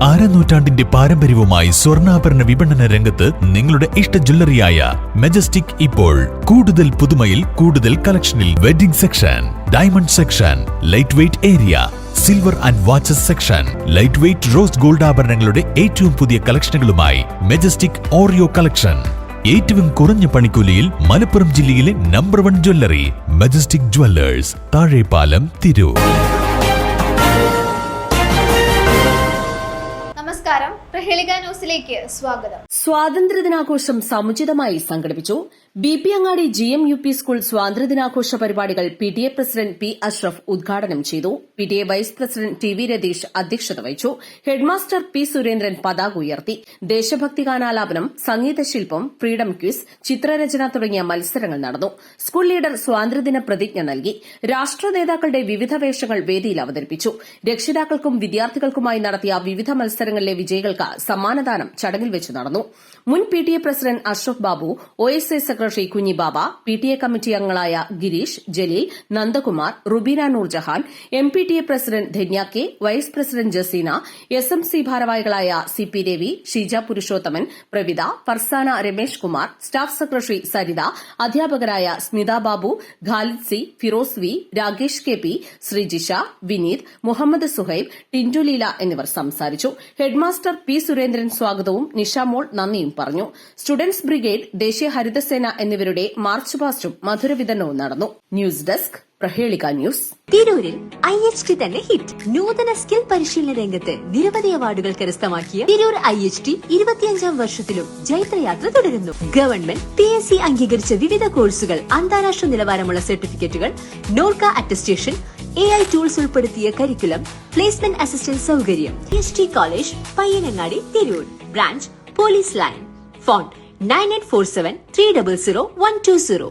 അരനൂറ്റാണ്ടിന്റെ പാരമ്പര്യവുമായി സ്വർണ്ണാഭരണ വിപണന രംഗത്ത് നിങ്ങളുടെ ഇഷ്ട ജ്വല്ലറിയായ മെജസ്റ്റിക് ഇപ്പോൾ കൂടുതൽ പുതുമയിൽ കൂടുതൽ കളക്ഷനിൽ wedding section, diamond section, light weight area, silver and watches section, light weight rose gold ആഭരണങ്ങളുടെ ഏറ്റവും പുതിയ കളക്ഷനുകളുമായി മെജസ്റ്റിക് ഓറിയോ കളക്ഷൻ. ഏറ്റവും കുറഞ്ഞ പണിക്കൂലിയിൽ മലപ്പുറം ജില്ലയിലെ number 1 jewellery majestic Jewellers, Thazhepalam, Tirur. നമസ്കാരം, പ്രഹേളിക ന്യൂസിലേക്ക് സ്വാഗതം. സ്വാതന്ത്ര്യദിനാഘോഷം സമുചിതമായി സംഘടിപ്പിച്ചു. BP അങ്ങാടി GM UP സ്കൂൾ സ്വാതന്ത്ര്യദിനാഘോഷ പരിപാടികൾ PTA പ്രസിഡന്റ് P. അഷ്റഫ് ഉദ്ഘാടനം ചെയ്തു. PTA vice president TV Ratheesh അധ്യക്ഷത വഹിച്ചു. Headmaster P. സുരേന്ദ്രൻ പതാക ഉയർത്തി. ദേശഭക്തി ഗാനാലാപനം, സംഗീതശില്പം, ഫ്രീഡം ക്വിസ്, ചിത്രരചന തുടങ്ങിയ മത്സരങ്ങൾ നടന്നു. സ്കൂൾ ലീഡർ സ്വാതന്ത്ര്യദിന പ്രതിജ്ഞ നൽകി. രാഷ്ട്ര നേതാക്കളുടെ വിവിധ വേഷങ്ങൾ വേദിയിൽ അവതരിപ്പിച്ചു. രക്ഷിതാക്കൾക്കും വിദ്യാർത്ഥികൾക്കുമായി നടത്തിയ വിവിധ മത്സരങ്ങളിലെ വിജയികൾക്ക് സമ്മാനദാനം ചടങ്ങിൽ വെച്ച് നടന്നു. മുൻ PTA president Ashraf Babu, OSA secretary Kunhibaba, PTA committee അംഗങ്ങളായ Girish, Jaleel, Nandakumar, Rubina Noorjahan, MPTA president Dhanya K, vice president Jaseena, SMC ഭാരവാഹികളായ CP Ravi, Sheeja Purushothaman, Pravitha, Farsana Ramesh Kumar, staff secretary Saritha, അധ്യാപകരായ Smitha Babu, Khalid C, Firoz V, Rakesh KP, Sreejisha, Vineeth, Muhammad Suhaib, Tindu Leela എന്നിവർ സംസാരിച്ചു. Headmaster P. സുരേന്ദ്രൻ സ്വാഗതവും നിഷാമോൾ നന്ദിയും പറഞ്ഞു. സ്റ്റുഡന്റ്സ് ബ്രിഗേഡ്, ദേശീയ ഹരിതസേന എന്നിവരുടെ മാർച്ച് പാസ്റ്റും മധുരവിതരണവും നടന്നു. News desk, Prahelika news. തിരൂരിൽ IHT തന്നെ ഹിറ്റ്. നൂതന സ്കിൽ പരിശീലന രംഗത്ത് നിരവധി അവാർഡുകൾ കരസ്ഥമാക്കിയ തിരൂർ IHT 25ാം വർഷത്തിലും ജൈത്രയാത്ര തുടരുന്നു. ഗവൺമെന്റ് PSC അംഗീകരിച്ച വിവിധ കോഴ്സുകൾ, അന്താരാഷ്ട്ര നിലവാരമുള്ള സർട്ടിഫിക്കറ്റുകൾ, നോർക്ക അറ്റസ്റ്റേഷൻ, AI ടൂൾസ് ഉൾപ്പെടുത്തിയ കരിക്കുലം, പ്ലേസ്മെന്റ് അസിസ്റ്റന്റ് സൗകര്യം. IHT college, Payyanangadi, Tirur. Branch police line. Phone 9847 300 120.